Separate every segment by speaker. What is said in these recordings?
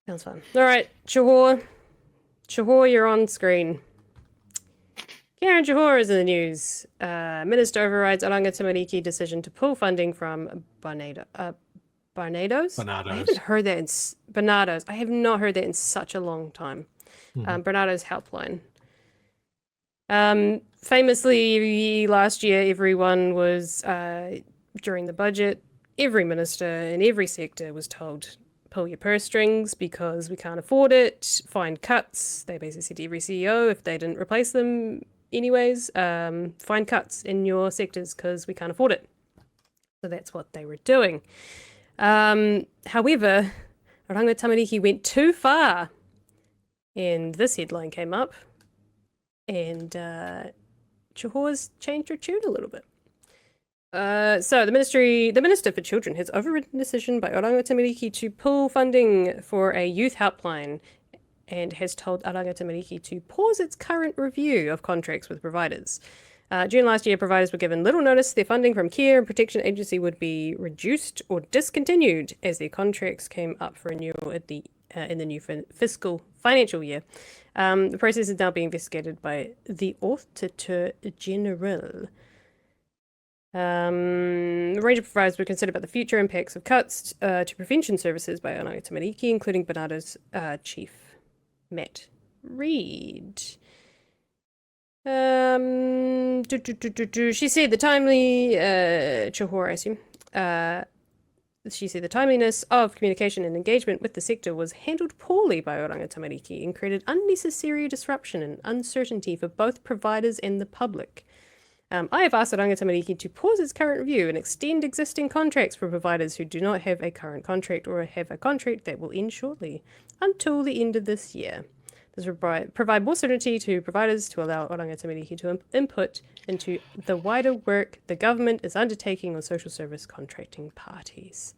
Speaker 1: Sounds fun. All right, Chhour. Chhour, you're on screen. Karen Chhour is in the news. Minister overrides Oranga Tamariki decision to pull funding from Bernardos. I haven't heard that in Bernardos. I have not heard that in such a long time. Bernardos helpline. Famously, last year, everyone was, during the budget, every minister in every sector was told, pull your purse strings because we can't afford it, find cuts. They basically said to every CEO, if they didn't replace them anyways, find cuts in your sectors because we can't afford it. So that's what they were doing. However, Oranga Tamariki went too far, and this headline came up, and Chhour's changed her tune a little bit. So the Minister for Children has overridden a decision by Oranga Tamariki to pull funding for a youth helpline and has told Oranga Tamariki to pause its current review of contracts with providers. June last year, providers were given little notice their funding from Care and Protection Agency would be reduced or discontinued as their contracts came up for renewal at in the new fiscal financial year. The process is now being investigated by the Auditor General. The range of providers were considered about the future impacts of cuts to prevention services by Oranga Tamariki, including Bernardos Chief Matt Reed. She said the timely Chhour, I assume. She said the timeliness of communication and engagement with the sector was handled poorly by Oranga Tamariki and created unnecessary disruption and uncertainty for both providers and the public. I have asked Oranga Tamariki to pause its current review and extend existing contracts for providers who do not have a current contract or have a contract that will end shortly until the end of this year. This will provide more certainty to providers to allow Oranga Tamariki to input into the wider work the government is undertaking on social service contracting parties.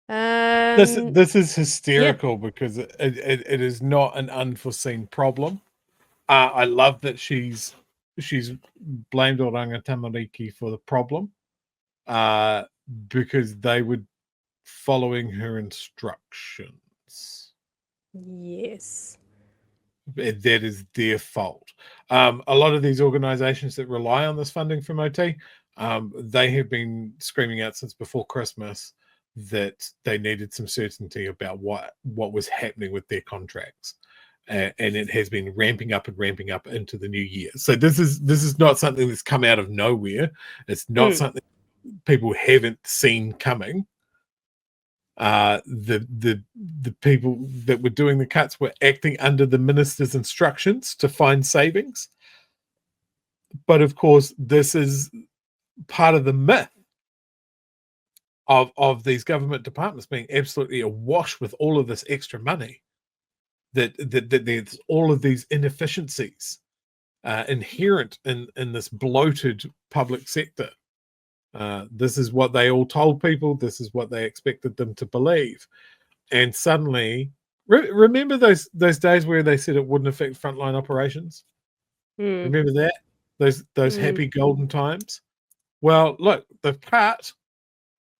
Speaker 2: This is hysterical because it is not an unforeseen problem. I love that she's blamed Oranga Tamariki for the problem because they were following her instructions.
Speaker 1: Yes.
Speaker 2: That is their fault. A lot of these organizations that rely on this funding from OT, they have been screaming out since before Christmas that they needed some certainty about what was happening with their contracts. And it has been ramping up into the new year. So this is not something that's come out of nowhere. It's not something people haven't seen coming. The people that were doing the cuts were acting under the minister's instructions to find savings. But of course, this is part of the myth of these government departments being absolutely awash with all of this extra money. That there's all of these inefficiencies inherent in this bloated public sector. This is what they all told people. This is what they expected them to believe. And suddenly, remember those days where they said it wouldn't affect frontline operations? Remember that? Those happy golden times? Well, look, they've cut.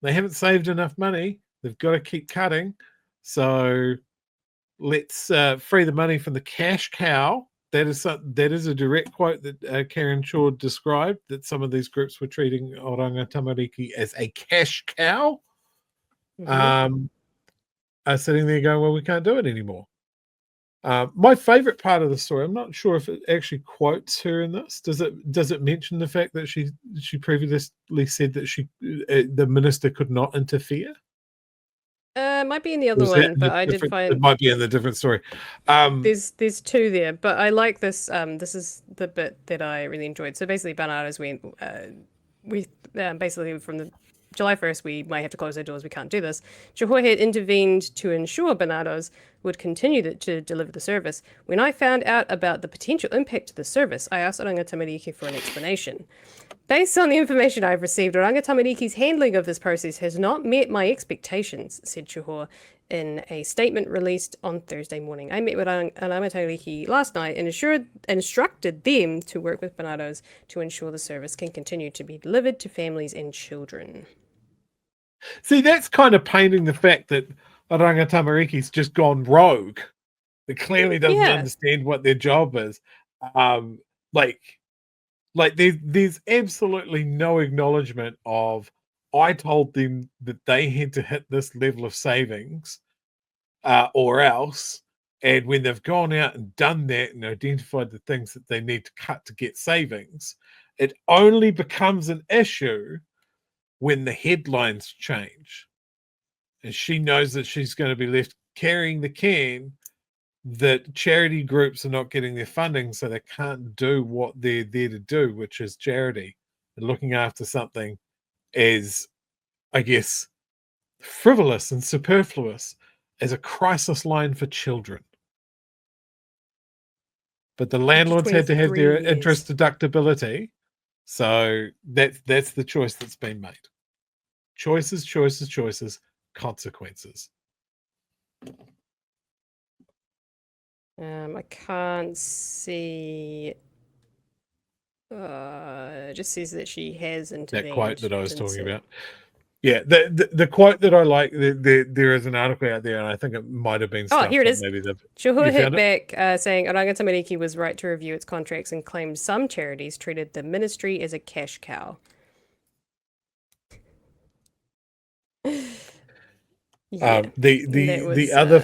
Speaker 2: They haven't saved enough money. They've got to keep cutting. So let's free the money from the cash cow. That is a direct quote that Karen Chhour described, that some of these groups were treating Oranga Tamariki as a cash cow. Are sitting there going, well, we can't do it anymore. My favorite part of the story, I'm not sure if it actually quotes her in this. Does it mention the fact that she previously said that the minister could not interfere?
Speaker 1: It might be in the other one, but I did find
Speaker 2: it might be in the different story.
Speaker 1: There's two there, but I like this. This is the bit that I really enjoyed. So basically, Bernardos we basically from the July 1st, we might have to close our doors. We can't do this. Chhour had intervened to ensure Bernardos would continue to deliver the service. When I found out about the potential impact to the service, I asked Oranga Tamariki for an explanation. Based on the information I've received, Oranga Tamariki's handling of this process has not met my expectations, said Chhour in a statement released on Thursday morning. I met with Oranga Tamariki last night and instructed them to work with Bernardos to ensure the service can continue to be delivered to families and children.
Speaker 2: See, that's kind of painting the fact that Oranga Tamariki's just gone rogue. It clearly doesn't
Speaker 1: Yeah.
Speaker 2: understand what their job is. Um, like, there's absolutely no acknowledgement of, I told them that they had to hit this level of savings, or else. And when they've gone out and done that and identified the things that they need to cut to get savings, it only becomes an issue when the headlines change. And she knows that she's going to be left carrying the can, that charity groups are not getting their funding, so they can't do what they're there to do, which is charity and looking after something as, I guess, frivolous and superfluous as a crisis line for children. But the landlords had to have
Speaker 1: 23
Speaker 2: their
Speaker 1: years.
Speaker 2: interest deductibility, so that's the choice that's been made. Choices, choices, choices, consequences.
Speaker 1: I can't see. It just says that she has intervened.
Speaker 2: That quote that I was
Speaker 1: Didn't
Speaker 2: talking
Speaker 1: say-
Speaker 2: about. Yeah, the quote that I like, there is an article out there, and I think it might have been stuff.
Speaker 1: here it is.
Speaker 2: Maybe
Speaker 1: Chhour
Speaker 2: you
Speaker 1: hit
Speaker 2: found it?
Speaker 1: back, saying Oranga Tamariki was right to review its contracts and claimed some charities treated the ministry as a cash cow. Yeah,
Speaker 2: the other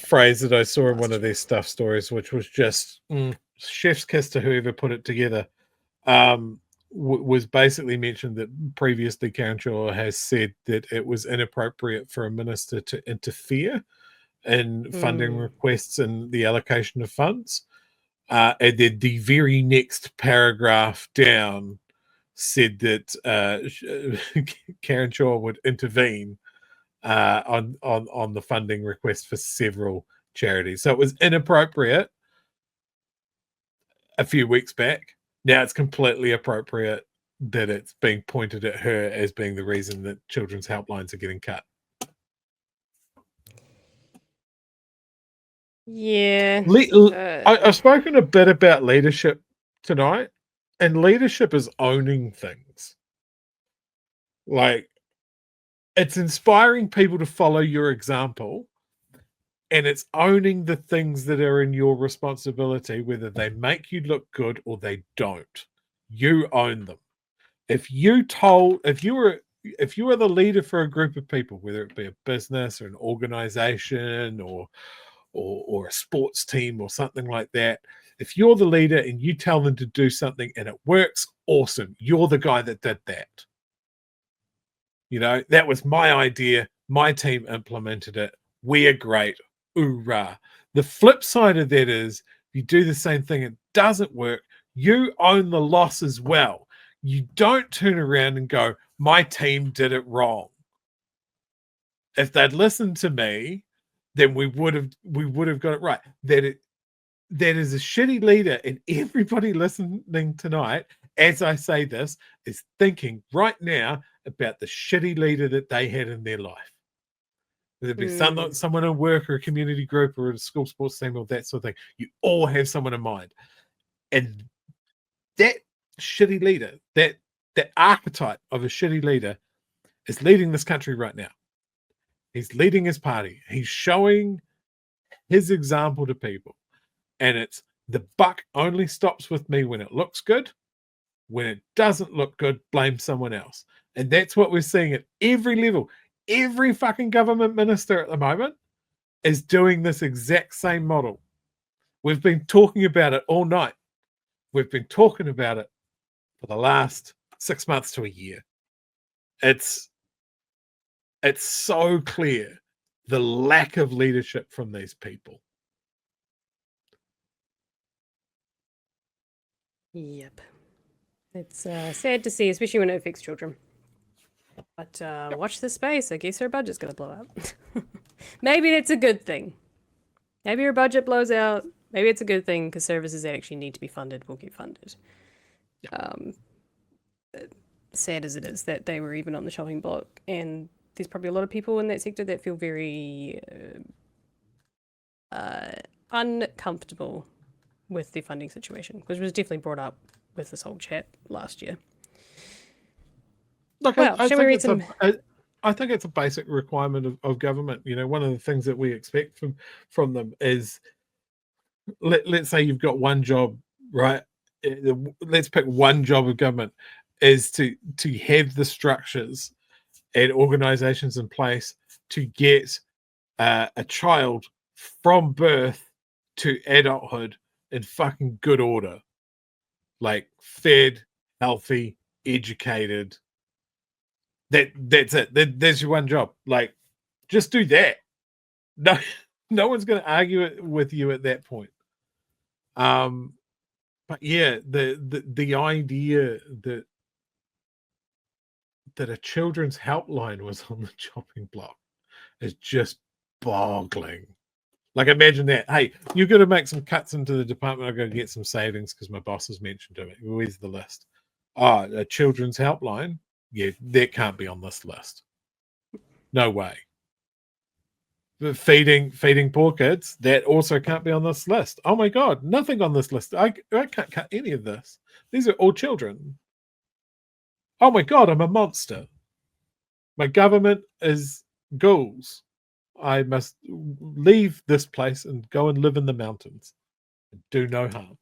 Speaker 2: phrase that I saw in one of their stuff stories, which was just chef's kiss to whoever put it together, was basically mentioned that previously Karen Chhour has said that it was inappropriate for a minister to interfere in funding requests and the allocation of funds. And then the very next paragraph down said that Karen Chhour would intervene on the funding request for several charities. So it was inappropriate a few weeks back. Now it's completely appropriate that it's being pointed at her as being the reason that children's helplines are getting cut.
Speaker 1: Yeah.
Speaker 2: I've spoken a bit about leadership tonight, and leadership is owning things. Like, it's inspiring people to follow your example, and it's owning the things that are in your responsibility, whether they make you look good or they don't. You own them. If you were the leader for a group of people, whether it be a business or an organization or a sports team or something like that, if you're the leader and you tell them to do something and it works, awesome. You're the guy that did that. You know, that was my idea. My team implemented it. We're great. Hoorah. The flip side of that is, if you do the same thing, it doesn't work, you own the loss as well. You don't turn around and go, my team did it wrong. If they'd listened to me, then we would have got it right. That is a shitty leader, and everybody listening tonight, as I say this, is thinking right now about the shitty leader that they had in their life. Whether it be someone in work or a community group or a school sports team or that sort of thing, you all have someone in mind. And that shitty leader, that archetype of a shitty leader, is leading this country right now. He's leading his party. He's showing his example to people. And it's, the buck only stops with me when it looks good. When it doesn't look good, blame someone else. And that's what we're seeing at every level. Every fucking government minister at the moment is doing this exact same model. We've been talking about it all night. We've been talking about it for the last 6 months to a year. It's so clear, the lack of leadership from these people.
Speaker 1: Yep. It's sad to see, especially when it affects children. But watch this space. I guess her budget's going to blow out. Maybe it's a good thing. Maybe her budget blows out. Maybe it's a good thing, because services that actually need to be funded will get funded. Yeah. Sad as it is that they were even on the chopping block, and there's probably a lot of people in that sector that feel very uncomfortable with the funding situation, which was definitely brought up with this whole chat last year.
Speaker 2: Look,
Speaker 1: well, shall we read some?
Speaker 2: I think it's a basic requirement of government. You know, one of the things that we expect from them is, let's say you've got one job, right? Let's pick one job of government is to have the structures and organizations in place to get a child from birth to adulthood in fucking good order, like fed, healthy, educated. That's it. There's your one job. Like, just do that. No, no one's going to argue it with you at that point. But yeah, the idea that a children's helpline was on the chopping block is just boggling. Like, imagine that. Hey, you're going to make some cuts into the department. I'm going to get some savings because my boss has mentioned to me. Where's the list? Oh, a children's helpline. Yeah, that can't be on this list. No way. Feeding poor kids, that also can't be on this list. Oh my god, nothing on this list. I can't cut any of this. These are all children. Oh my god, I'm a monster. My government is ghouls. I must leave this place and go and live in the mountains. Do no harm.